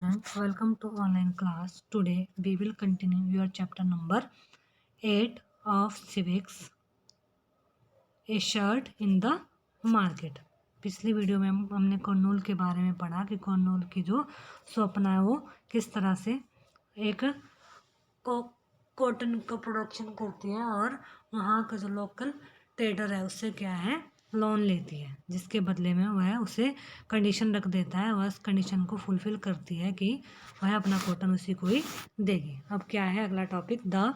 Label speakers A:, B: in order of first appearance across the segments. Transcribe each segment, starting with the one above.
A: Welcome to online class. Today we will continue your chapter number 8 of civics, a shirt in the market. पिछली video में हमने कर्नूल के बारे में पढ़ा कि कर्नूल की जो स्वप्न है वो किस तरह से एक कॉटन का प्रोडक्शन करती है और वहाँ का जो लोकल ट्रेडर है उससे क्या है लोन लेती है, जिसके बदले में वह उसे कंडीशन रख देता है। वह उस कंडीशन को फुलफिल करती है कि वह अपना कॉटन उसी को ही देगी। अब क्या है अगला topic, the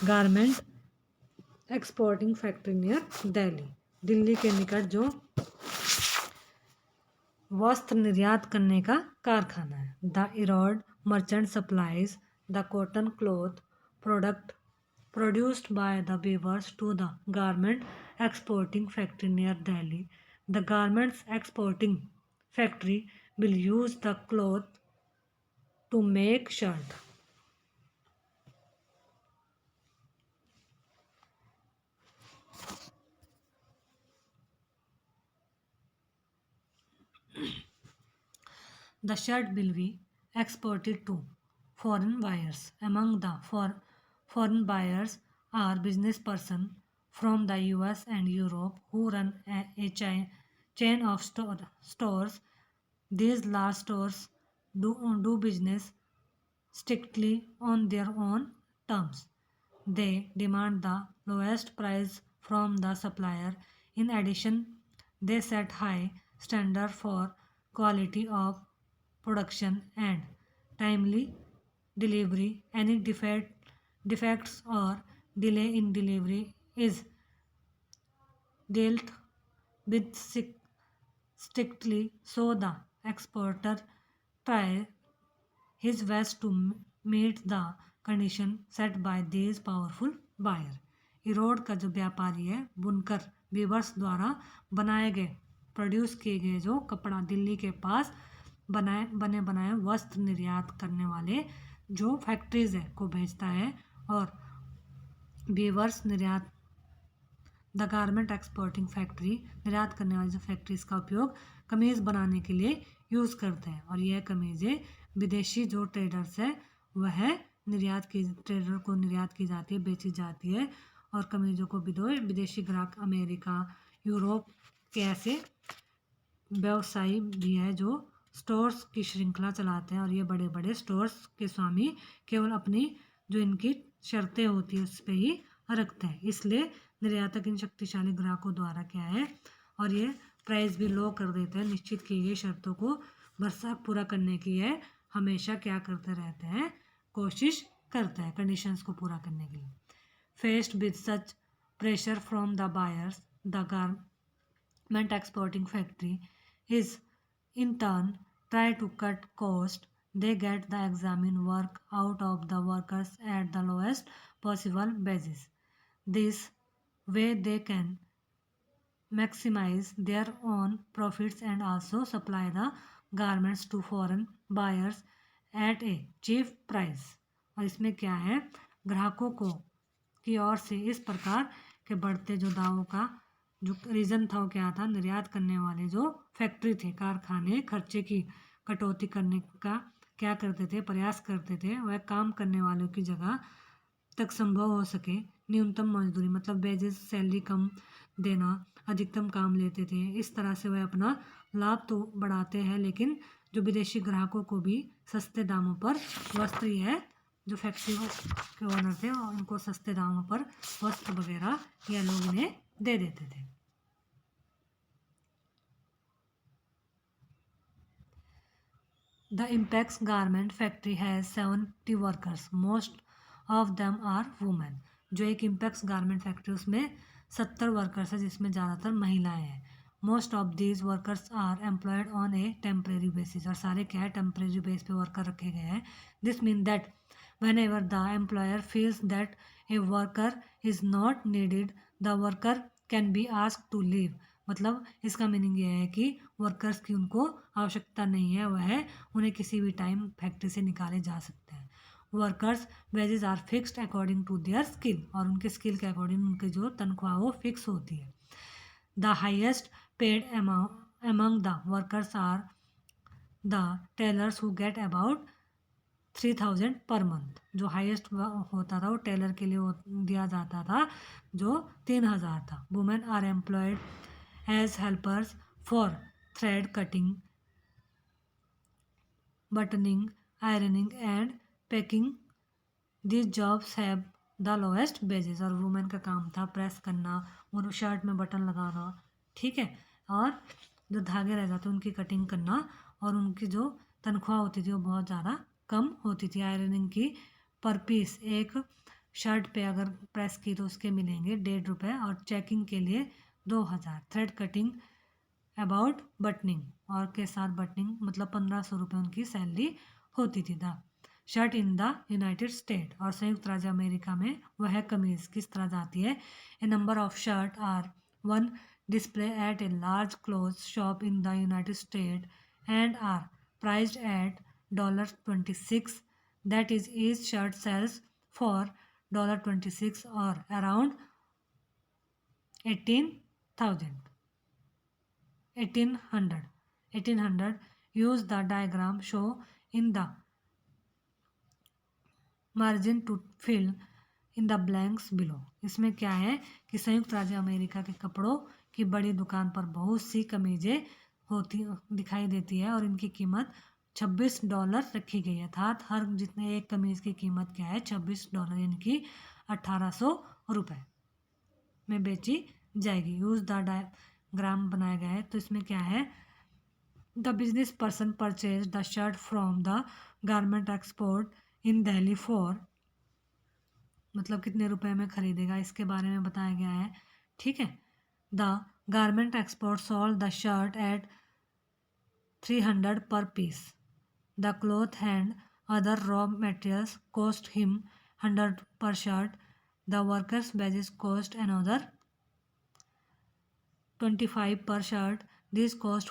A: garment exporting factory near Delhi. Delhi के निकट जो वस्त्र निर्यात करने का कारखाना है। The Erode merchant supplies the cotton cloth product produced by the weavers to the garment exporting factory near Delhi. The garments exporting factory will use the cloth to make shirt. The shirt will be exported to foreign buyers. Among the foreign buyers are business person from the US and Europe who run a chain of stores. These large stores do business strictly on their own terms. They demand the lowest price from the supplier. In addition, they set high standard for quality of production and timely delivery. Any defects or delay in delivery is dealt with strictly, so the exporter try his best to meet the condition set by these powerful buyer. Erode का जो व्यापारी है, बुनकर viewers द्वारा बनाए गए produce किए गए जो कपड़ा दिल्ली के पास बने बनाए वस्त्र निर्यात करने वाले जो फैक्ट्रीज है को भेजता है। और वीवर्स निर्यात द गारमेंट एक्सपोर्टिंग फैक्ट्री निर्यात करने वाली जो फैक्ट्रीज का उपयोग कमीज़ बनाने के लिए यूज़ करते हैं। और यह कमीज़ें विदेशी जो ट्रेडर्स है वह ट्रेडर को निर्यात की जाती है, बेची जाती है। और कमीज़ों को विदेशी ग्राहक अमेरिका, यूरोप के ऐसे व्यवसायी भी है जो स्टोर्स की श्रृंखला चलाते हैं। और ये बड़े बड़े स्टोर्स के स्वामी केवल अपनी जो इनकी शर्तें होती है उस पर ही रखते हैं, इसलिए निर्यातक इन शक्तिशाली ग्राहकों द्वारा क्या है और ये प्राइस भी लो कर देते हैं। निश्चित की गई शर्तों को वर्षा पूरा करने की है हमेशा क्या करते रहते हैं, कोशिश करते हैं कंडीशंस को पूरा करने के लिए। Faced with such pressure from the buyers the garment exporting factory is in turn try to cut cost. They get the examine work out of the workers at the lowest possible basis. This way they can maximize their own profits and also supply the garments to foreign buyers at a cheap price. और इसमें क्या है, ग्राहकों को की ओर से इस प्रकार के बढ़ते जो दावों का जो रीज़न था वो क्या था, निर्यात करने वाले जो फैक्ट्री थे, कारखाने खर्चे की कटौती करने का क्या करते थे, प्रयास करते थे। वह काम करने वालों की जगह तक संभव हो सके न्यूनतम मजदूरी मतलब वेजेस सैलरी कम देना, अधिकतम काम लेते थे। इस तरह से वह अपना लाभ तो बढ़ाते हैं लेकिन जो विदेशी ग्राहकों को भी सस्ते दामों पर वस्त्र है जो फैक्ट्री के ओनर थे उनको सस्ते दामों पर वस्त्र वगैरह यह लोग इन्हें दे देते थे। The Impex garment factory has 70 workers. Most of them are women. जो एक इम्पैक्स गारमेंट फैक्ट्री उसमें 70 वर्कर्स है जिसमें ज़्यादातर महिलाएं हैं। Most of these workers are employed on a temporary basis. और सारे क्या है, टेम्परेरी बेस पे वर्कर रखे गए हैं। This mean that whenever the employer feels that a worker is not needed the worker can be asked to leave. मतलब इसका मीनिंग ये है कि वर्कर्स की उनको आवश्यकता नहीं है, वह उन्हें किसी भी टाइम फैक्ट्री से निकाले जा सकते हैं। Workers wages are fixed according to their skill. और उनके स्किल के अकॉर्डिंग उनके जो तनख्वाह वो फिक्स होती है। The highest paid among the workers are the tailors who get about 3000 per month. जो हाईएस्ट होता था वो टेलर के लिए दिया जाता था जो 3000 था। Women are employed as helpers for thread cutting, buttoning, ironing and packing. This jobs have the lowest wages. और वुमेन का काम था प्रेस करना, उन शर्ट में बटन लगाना, ठीक है, और जो धागे रह जाते उनकी कटिंग करना, और उनकी जो तनख्वाह होती थी वो बहुत ज़्यादा कम होती थी। आयरनिंग की पर पीस, एक शर्ट पे अगर प्रेस की तो उसके मिलेंगे 1.5 रुपये, और चेकिंग के लिए 2000। थ्रेड कटिंग अबाउट बटनिंग, और के साथ बटनिंग मतलब 1500 रुपये उनकी सैलरी होती थी। The shirt in the United state, और संयुक्त राज्य अमेरिका में वह कमीज़ किस तरह जाती है। A number of shirt are on display at a large cloth shop in the United State and are priced at $26, that is each shirt sells for $26 और around 18,000 1800 use the diagram show in the margin to fill in the blanks below। इसमें क्या है कि संयुक्त राज्य America के कपड़ों की बड़ी दुकान पर बहुत सी कमीजें होती दिखाई देती है और इनकी कीमत $26 रखी गई है। अर्थात हर जितने एक कमीज की कीमत क्या है $26, यानी कि 1800 रुपये में बेची जाएगी। यूज द डायग्राम बनाया गया है, तो इसमें क्या है, the business person purchase the shirt from the garment export in Delhi for, मतलब कितने रुपए में खरीदेगा इसके बारे में बताया गया है, ठीक है। The garment export sold the shirt at 300 per piece. The cloth and other raw materials cost him 100 per shirt. The workers wages cost another 25 per shirt. This cost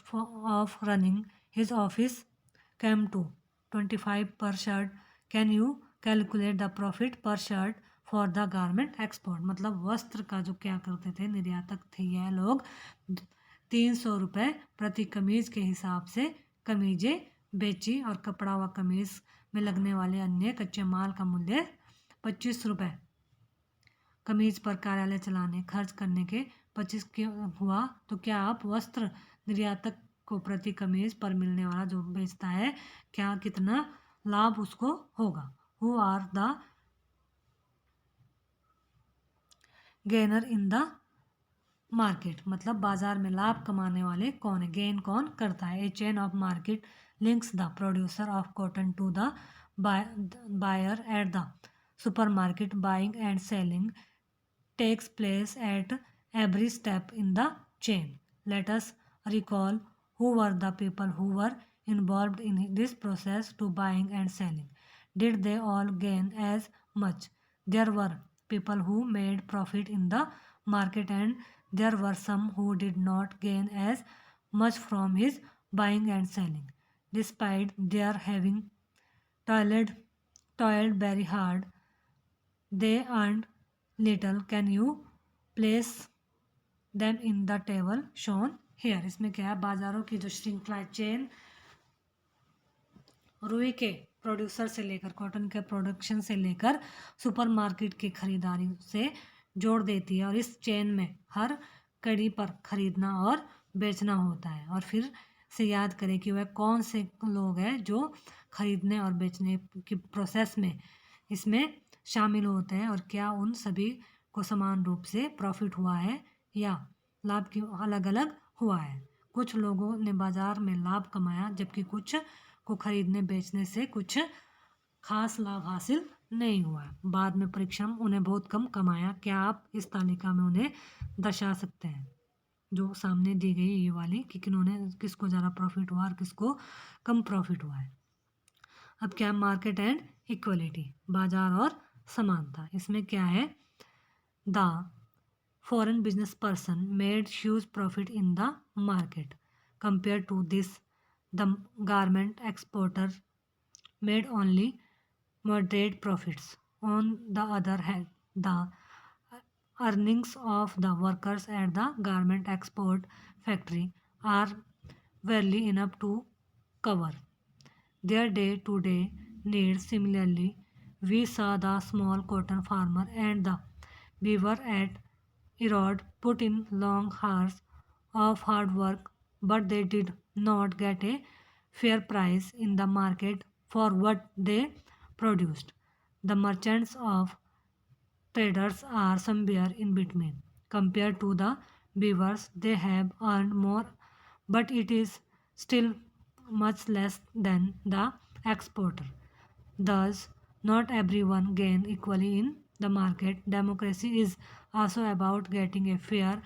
A: of running his office came to 25 per shirt. Can you calculate the profit per shirt for the garment export? मतलब वस्त्र का जो क्या करते थे, निर्यातक थे यह लोग, 300 रुपये प्रति कमीज के हिसाब से कमीजें बेची, और कपड़ा व कमीज में लगने वाले अन्य कच्चे माल का मूल्य 25 रुपये कमीज पर कार्यालय चलाने खर्च करने के 25 के हुआ। तो क्या आप वस्त्र निर्यातक को प्रति कमीज पर मिलने वाला जो बेचता है क्या कितना लाभ उसको होगा। Who are the gainer in the market, मतलब बाजार में लाभ कमाने वाले कौन है, गेन कौन करता है। A chain of market links the producer of cotton to the buyer at the supermarket. Buying and selling takes place at every step in the chain. Let us recall who were the people who were involved in this process to buying and selling. Did they all gain as much? There were people who made profit in the market and there were some who did not gain as much from his buying and selling. Despite their having toiled, toiled very hard, they earned little. Can you place them in the table shown here? इसमें क्या है, बाजारों की जो श्रृंखला chain रुई के producer से लेकर कॉटन के प्रोडक्शन से लेकर सुपरमार्केट की खरीदारी से जोड़ देती है, और इस चेन में हर कड़ी पर खरीदना और बेचना होता है। और फिर से याद करें कि वह कौन से लोग हैं जो खरीदने और बेचने की प्रोसेस में इसमें शामिल होते हैं, और क्या उन सभी को समान रूप से प्रॉफिट हुआ है या लाभ की अलग अलग हुआ है। कुछ लोगों ने बाजार में लाभ कमाया जबकि कुछ को खरीदने बेचने से कुछ खास लाभ हासिल नहीं हुआ। बाद में परिश्रम उन्हें बहुत कम कमाया। क्या आप इस तालिका में उन्हें दर्शा सकते हैं जो सामने दी गई ये वाली, कि किन्होंने किसको ज़्यादा प्रॉफिट हुआ और किसको कम प्रॉफिट हुआ है। अब क्या, मार्केट एंड इक्वलिटी, बाजार और समानता। इसमें क्या है, the foreign business person made huge profit in the market compare to this the garment exporter made only moderate profits. On the other hand, the earnings of the workers at the garment export factory are barely enough to cover their day-to-day needs. Similarly, we saw the small cotton farmer and the weaver at Erode put in long hours of hard work, but they did not get a fair price in the market for what they produced. The merchants of traders are somewhere in between. Compared to the beavers, they have earned more, but it is still much less than the exporter. Thus, not everyone gain equally in the market. Democracy is also about getting a fair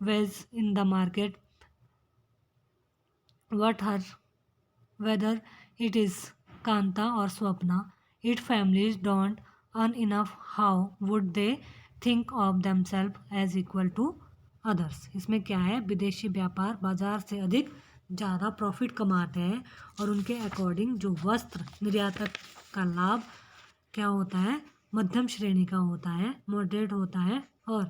A: wage in the market. What her whether it is Kanta or Swapna, if families don't earn enough, how would they think of themselves as equal to others? इसमें क्या है, विदेशी व्यापार बाजार से अधिक ज़्यादा profit कमाते हैं और उनके अकॉर्डिंग जो वस्त्र निर्यातक का लाभ क्या होता है, मध्यम श्रेणी का होता है, मॉडरेट होता है। और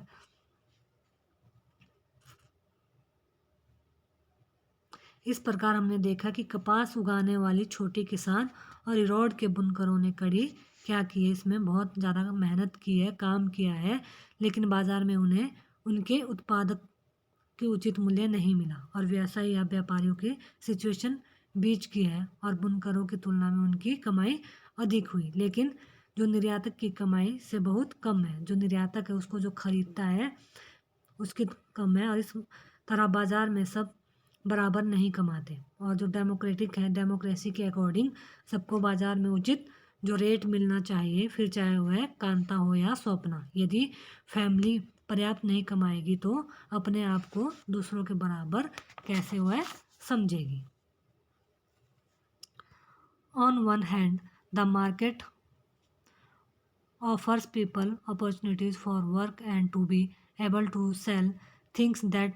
A: इस प्रकार हमने देखा कि कपास उगाने वाली छोटी किसान और इरोड के बुनकरों ने कड़ी क्या की है, इसमें बहुत ज़्यादा मेहनत की है, काम किया है, लेकिन बाज़ार में उन्हें उनके उत्पादक के उचित मूल्य नहीं मिला और व्यवसायी या व्यापारियों की सिचुएशन बीच की है और बुनकरों की तुलना में उनकी कमाई अधिक हुई, लेकिन जो निर्यातक की कमाई से बहुत कम है। जो निर्यातक है उसको जो खरीदता है उसकी कम है और इस तरह बाज़ार में सब बराबर नहीं कमाते। और जो डेमोक्रेटिक है, डेमोक्रेसी के अकॉर्डिंग सबको बाज़ार में उचित जो रेट मिलना चाहिए, फिर चाहे वह कांता हो या स्वप्ना। यदि फैमिली पर्याप्त नहीं कमाएगी तो अपने आप को दूसरों के बराबर कैसे वह समझेगी। On one hand the market offers people opportunities for work and to be able to sell things that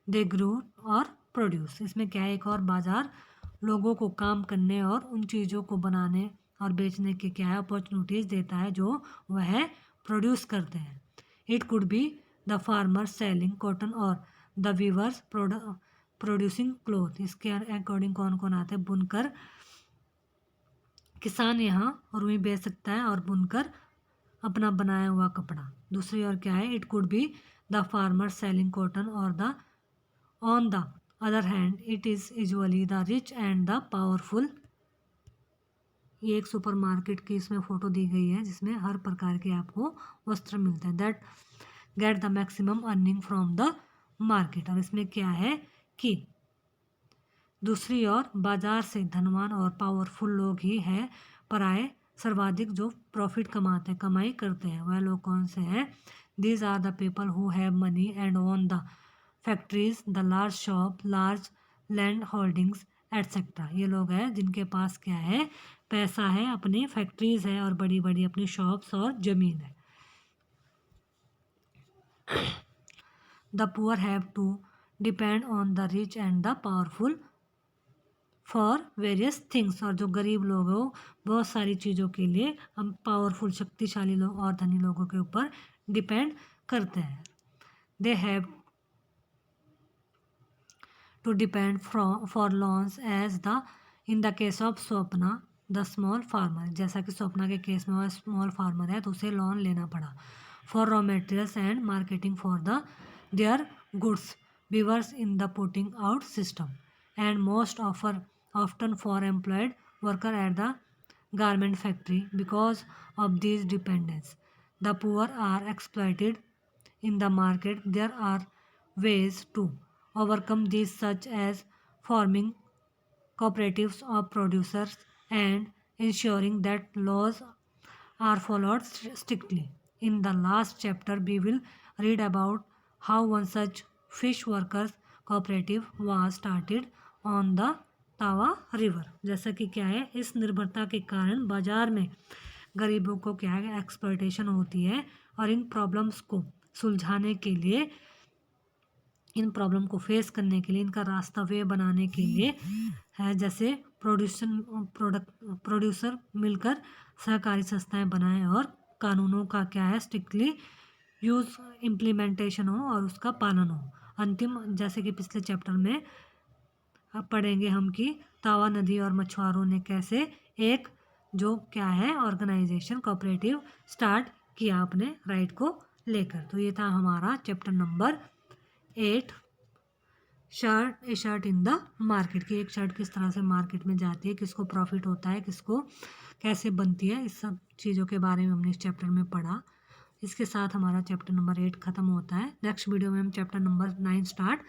A: they grew or produce। इसमें क्या है, एक और बाज़ार लोगों को काम करने और उन चीज़ों को बनाने और बेचने के क्या है अपॉर्चुनिटीज़ देता है जो वह प्रोड्यूस करते हैं। It could be the farmer selling cotton और द वीवर्स प्रोड्यूसिंग क्लोथ। इसके अकॉर्डिंग कौन कौन आते हैं, बुनकर, किसान यहाँ रुई बेच सकता है और बुनकर अपना बनाया हुआ कपड़ा। दूसरी ओर क्या है, it could be the farmer selling cotton और the on the other hand it is usually the rich and the powerful. ये एक सुपरमार्केट की इसमें फ़ोटो दी गई है जिसमें हर प्रकार के आपको वस्त्र मिलते हैं। That get the maximum earning from the market. और इसमें क्या है कि दूसरी ओर बाजार से धनवान और पावरफुल लोग ही हैं, पराए सर्वाधिक जो प्रॉफिट कमाते हैं, कमाई करते हैं, वह लोग कौन से हैं। These are the people who have money and own the factories, the large shop, large land holdings etcetera. ये लोग हैं जिनके पास क्या है, पैसा है, अपनी फैक्ट्रीज है और बड़ी बड़ी अपनी शॉप्स और ज़मीन है। The poor have to depend on the rich and the powerful for various things. और जो गरीब लोग हो बहुत सारी चीज़ों के लिए हम पावरफुल शक्तिशाली लोग और धनी लोगों के ऊपर डिपेंड करते हैं। They have to depend for loans as the in the case of Swapna the small farmer. जैसा कि स्वप्ना के केस में वह स्मॉल फार्मर है तो उसे लोन लेना पड़ा। For raw materials and marketing for the their goods viewers in the putting out system and most often for employed worker at the garment factory. Because of these dependence, the poor are exploited in the market. There are ways to overcome these, such as forming cooperatives of producers and ensuring that laws are followed strictly. In the last chapter, we will read about how one such fish workers cooperative was started on the तावा river. जैसा कि क्या है, इस निर्भरता के कारण बाजार में गरीबों को क्या है एक्सप्लॉयटेशन होती है और इन प्रॉब्लम्स को सुलझाने के लिए, इन प्रॉब्लम को फेस करने के लिए, इनका रास्ता वे बनाने के लिए है जैसे प्रोड्यूसर मिलकर सहकारी संस्थाएं बनाएं और कानूनों का क्या है स्ट्रिक्टली यूज़ इम्प्लीमेंटेशन हो और उसका पालन हो। अंतिम जैसे कि पिछले चैप्टर में अब पढ़ेंगे हम कि तावा नदी और मछुआरों ने कैसे एक जो क्या है ऑर्गेनाइजेशन कोऑपरेटिव स्टार्ट किया अपने राइट को लेकर। तो ये था हमारा chapter number 8, shirt in the market की एक शर्ट किस तरह से मार्केट में जाती है, किसको प्रॉफिट होता है, किसको कैसे बनती है, इस सब चीज़ों के बारे में हमने इस चैप्टर में पढ़ा। इसके साथ हमारा चैप्टर नंबर 8 ख़त्म होता है। नेक्स्ट वीडियो में हम चैप्टर नंबर 9 स्टार्ट